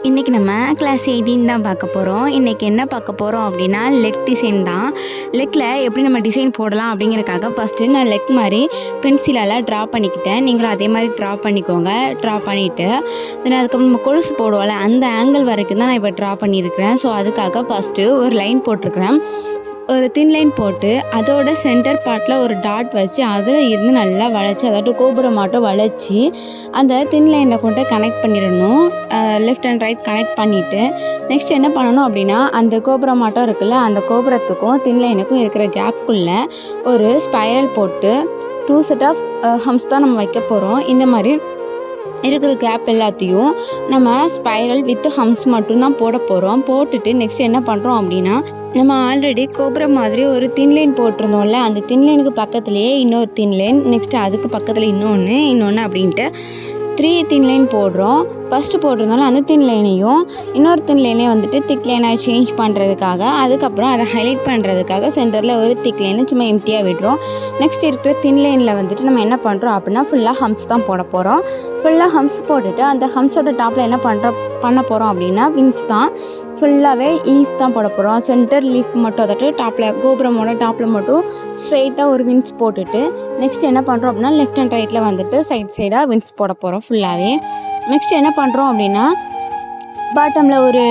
இன்றைக்கி நம்ம கிளாஸ் 18 தான் பார்க்க போகிறோம். இன்றைக்கி என்ன பார்க்க போகிறோம் அப்படின்னா லெக் டிசைன் தான். லெக்கில் எப்படி நம்ம டிசைன் போடலாம் அப்படிங்கிறக்காக ஃபஸ்ட்டு நான் லெக் மாதிரி பென்சிலால் ட்ரா பண்ணிக்கிட்டேன். நீங்களும் அதே மாதிரி ட்ரா பண்ணிக்கோங்க. ட்ரா பண்ணிவிட்டு தென் அதுக்கப்புறம் நம்ம கொலுசு போடுவோம்ல அந்த ஆங்கிள் வரைக்கும் தான் நான் இப்போ ட்ரா பண்ணியிருக்கிறேன். ஸோ அதுக்காக ஃபஸ்ட்டு ஒரு லைன் போட்டிருக்கிறேன். ஒரு தின் லைன் போட்டு அதோட சென்டர் பார்ட்டில் ஒரு டாட் வச்சு அதில் இருந்து நல்லா வளைச்சி அதாவது கோபுரம் மாட்டம் வளைச்சி அந்த தின் லைனில் கொண்டு கனெக்ட் பண்ணிடணும். லெஃப்ட் அண்ட் ரைட் கனெக்ட் பண்ணிவிட்டு நெக்ஸ்ட் என்ன பண்ணணும் அப்படின்னா அந்த கோபுரம் மாட்டம் இருக்குல்ல அந்த கோபுரத்துக்கும் தின் லைனுக்கும் இருக்கிற கேப்புக்குள்ளே ஒரு ஸ்பைரல் போட்டு 2 செட் ஆஃப் ஹம்ஸ் தான் நம்ம வைக்க போகிறோம். இந்த மாதிரி இருக்கிற கேப் எல்லாத்தையும் நம்ம ஸ்பைரல் வித் ஹம்ஸ் மட்டும்தான் போட போகிறோம். போட்டுட்டு நெக்ஸ்ட் என்ன பண்ணுறோம் அப்படின்னா நம்ம ஆல்ரெடி கோபுரம் மாதிரி ஒரு தின் லைன் போட்டிருந்தோம்ல அந்த தின் லைனுக்கு பக்கத்துலேயே இன்னொரு தின் லைன் நெக்ஸ்ட் அதுக்கு பக்கத்தில் இன்னொன்று அப்படின்ட்டு 3 தின் லைன் போடுறோம். ஃபஸ்ட்டு போட்டிருந்தாலும் அந்த தின் லைனையும் இன்னொரு தின் லைனையும் வந்துட்டு திக் லைனாக சேஞ்ச் பண்ணுறதுக்காக அதுக்கப்புறம் அதை ஹைலைட் பண்ணுறதுக்காக சென்டரில் ஒரு திக் லைனை சும்மா எம்டியாக விடுறோம். நெக்ஸ்ட் இருக்கிற தின் லைனில் வந்துட்டு நம்ம என்ன பண்ணுறோம் அப்படின்னா ஃபுல்லாக ஹம்ஸ் தான் போட போகிறோம். ஃபுல்லாக ஹம்ஸ் போட்டுட்டு அந்த ஹம்ஸோட டாப்பில் என்ன பண்ண போகிறோம் அப்படின்னா விங்ஸ் தான். ஃபுல்லாகவே லீஃப் தான் போட போகிறோம். சென்டர் லீஃப் மட்டும் அதாவது டாப்பில் கோபுரமோட டாப்பில் மட்டும் ஸ்ட்ரெயிட்டாக ஒரு விங்ஸ் போட்டுட்டு நெக்ஸ்ட் என்ன பண்ணுறோம் அப்படின்னா லெஃப்ட் அண்ட் ரைட்டில் வந்துட்டு சைடாக விங்ஸ் போட போகிறோம் ஃபுல்லாகவே. நெக்ஸ்ட் என்ன பண்ணுறோம் அப்படின்னா பாட்டமில் ஒரு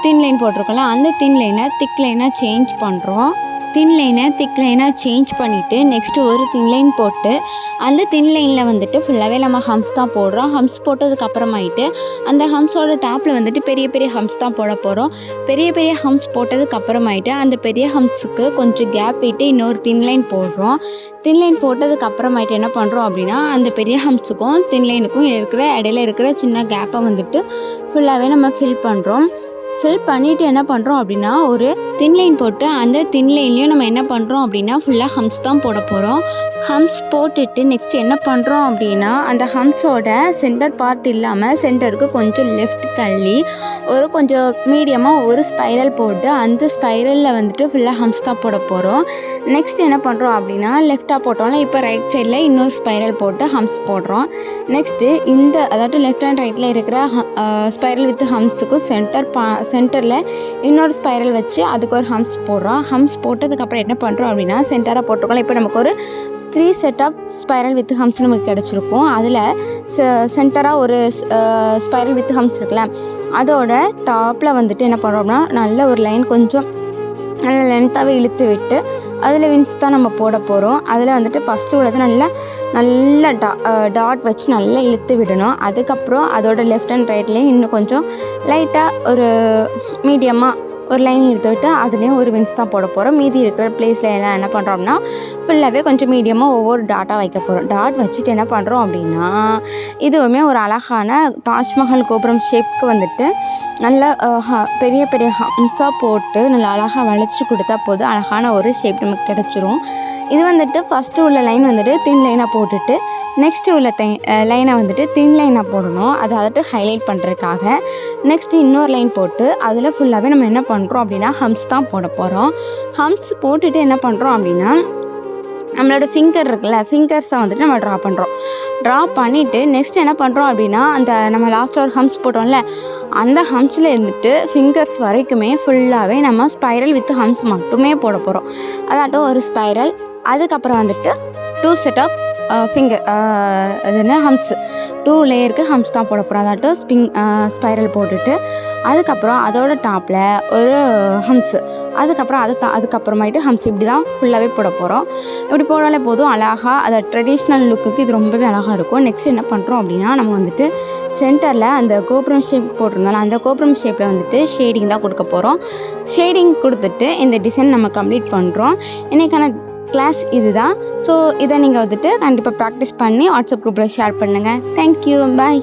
தின் லைன் போட்டிருக்கோம்ல அந்த தின் லைனை திக் லைனாக சேஞ்ச் பண்ணுறோம். தின் லைனை திக் லைனாக சேஞ்ச் பண்ணிவிட்டு நெக்ஸ்ட்டு ஒரு தின் லைன் போட்டு அந்த தின் லைனில் வந்துட்டு ஃபுல்லாகவே நம்ம ஹம்ஸ் தான் போடுறோம். ஹம்ஸ் போட்டதுக்கப்புறமாயிட்டு அந்த ஹம்ஸோட டாப்பில் வந்துட்டு பெரிய பெரிய ஹம்ஸ் தான் போட போகிறோம். பெரிய பெரிய ஹம்ஸ் போட்டதுக்கப்புறமாயிட்டு அந்த பெரிய ஹம்ஸுக்கு கொஞ்சம் கேப் விட்டு இன்னொரு தின் லைன் போடுறோம். தின் லைன் போட்டதுக்கப்புறமாயிட்டு என்ன பண்ணுறோம் அப்படின்னா அந்த பெரிய ஹம்ஸுக்கும் தின் லைனுக்கும் இடையில இருக்கிற சின்ன கேப்பை வந்துட்டு ஃபுல்லாகவே நம்ம ஃபில் பண்ணுறோம். ஃபில் பண்ணிவிட்டு என்ன பண்ணுறோம் அப்படின்னா ஒரு தின் லைன் போட்டு அந்த தின் லைன்லேயும் நம்ம என்ன பண்ணுறோம் அப்படின்னா ஃபுல்லாக ஹம்ஸ் தான் போட போகிறோம். ஹம்ஸ் போட்டுட்டு நெக்ஸ்ட் என்ன பண்ணுறோம் அப்படின்னா அந்த ஹம்ஸோட சென்டர் பார்ட் இல்லாமல் சென்டருக்கு கொஞ்சம் லெஃப்ட் தள்ளி ஒரு கொஞ்சம் மீடியமாக ஒரு ஸ்பைரல் போட்டு அந்த ஸ்பைரலில் வந்துட்டு ஃபுல்லாக ஹம்ஸ் தான் போட போகிறோம். நெக்ஸ்ட் என்ன பண்ணுறோம் அப்படின்னா லெஃப்டாக போட்டோம்ல இப்போ ரைட் சைடில் இன்னொரு ஸ்பைரல் போட்டு ஹம்ஸ் போடுறோம். நெக்ஸ்ட்டு அதாவது லெஃப்ட் அண்ட் ரைட்டில் இருக்கிற ஸ்பைரல் வித் ஹம்ஸுக்கும் சென்டரில் இன்னொரு ஸ்பைரல் வச்சு அதுக்கு ஒரு ஹம்ஸ் போடுறோம். ஹம்ஸ் போட்டதுக்கப்புறம் என்ன பண்ணுறோம் அப்படின்னா சென்டராக போட்டிருக்கோம். இப்போ நமக்கு ஒரு 3 செட் ஆஃப் ஸ்பைரல் வித் ஹம்ஸ் நமக்கு கிடச்சிருக்கும். அதில் சென்டராக ஒரு ஸ்பைரல் வித் ஹம்ஸ் இருக்குல்ல அதோட டாப்பில் வந்துட்டு என்ன பண்ணுறோம்னா நல்ல ஒரு லைன் கொஞ்சம் நல்ல லென்த்தாகவே இழுத்து விட்டு அதில் விங்ஸ் தான் நம்ம போட போகிறோம். அதில் வந்துட்டு ஃபஸ்ட்டு உள்ளது நல்ல டாட் வச்சு நல்லா இழுத்து விடணும். அதுக்கப்புறம் அதோட லெஃப்ட் அண்ட் ரைட்லேயும் இன்னும் கொஞ்சம் லைட்டாக ஒரு மீடியமாக ஒரு லைன் இழுத்து விட்டு அதுலேயும் ஒரு விங்ஸ் தான் போட போகிறோம். மீதி இருக்கிற பிளேஸில் எல்லாம் என்ன பண்ணுறோம்னா ஃபுல்லாகவே கொஞ்சம் மீடியமாக ஒவ்வொரு டாட்டாக வைக்க போகிறோம். டாட் வச்சுட்டு என்ன பண்ணுறோம் அப்படின்னா இதுவுமே ஒரு அழகான தாஜ்மஹால் கோபுரம் ஷேப்க்கு வந்துட்டு நல்லா பெரிய பெரிய ஹம்ஸாக போட்டு நல்லா அழகாக வளைச்சி கொடுத்தா போதும் அழகான ஒரு ஷேப் நமக்கு கிடச்சிரும். இது வந்துட்டு ஃபஸ்ட்டு உள்ள லைன் வந்துட்டு தின் லைனாக போட்டுட்டு நெக்ஸ்ட்டு உள்ள லைனை வந்துட்டு தின் லைனாக போடணும். அதை வந்துட்டு ஹைலைட் பண்ணுறதுக்காக நெக்ஸ்ட்டு இன்னொரு லைன் போட்டு அதில் ஃபுல்லாகவே நம்ம என்ன பண்ணுறோம் அப்படின்னா ஹம்ஸ் தான் போட போகிறோம். ஹம்ஸ் போட்டுட்டு என்ன பண்ணுறோம் அப்படின்னா நம்மளோட ஃபிங்கர் இருக்குல்ல ஃபிங்கர்ஸை வந்துட்டு நம்ம ட்ரா பண்ணிவிட்டு நெக்ஸ்ட் என்ன பண்ணுறோம் அப்படின்னா அந்த நம்ம லாஸ்ட்டாக ஒரு ஹம்ஸ் போட்டோம்ல அந்த ஹம்ஸில் இருந்துட்டு ஃபிங்கர்ஸ் வரைக்குமே ஃபுல்லாகவே நம்ம ஸ்பைரல் வித் ஹம்ஸ் மட்டுமே போட போகிறோம். அதாட்டும் ஒரு ஸ்பைரல் அதுக்கப்புறம் வந்துட்டு 2 செட் ஆஃப் ஃபிங்கர் அது என்ன ஹம்ஸ் 2 லேயருக்கு ஹம்ஸ் தான் போட போகிறோம். அதாட்டும் ஸ்பைரல் போட்டுட்டு அதுக்கப்புறம் அதோட டாப்பில் ஒரு ஹம்ஸு அதுக்கப்புறம் அதுக்கப்புறமாயிட்டு ஹம்ஸ் இப்படி தான் ஃபுல்லாகவே போட போகிறோம். இப்படி போடாலே போதும் அழகாக அதை ட்ரெடிஷ்னல் லுக்குக்கு இது ரொம்பவே அழகாக இருக்கும். நெக்ஸ்ட் என்ன பண்ணுறோம் அப்படின்னா நம்ம வந்துட்டு சென்டரில் அந்த கோபுரம் ஷேப் போட்டிருந்தாலும் அந்த கோபுரம் ஷேப்பில் வந்துட்டு ஷேடிங் தான் கொடுக்க போகிறோம். ஷேடிங் கொடுத்துட்டு இந்த டிசைன் நம்ம கம்ப்ளீட் பண்ணுறோம். இன்றைக்கான கிளாஸ் இதுதான். ஸோ இதை நீங்கள் வந்துட்டு கண்டிப்பாக ப்ராக்டிஸ் பண்ணி வாட்ஸ்அப் குரூப்பில் ஷேர் பண்ணுங்கள். தேங்க்யூ, பாய்.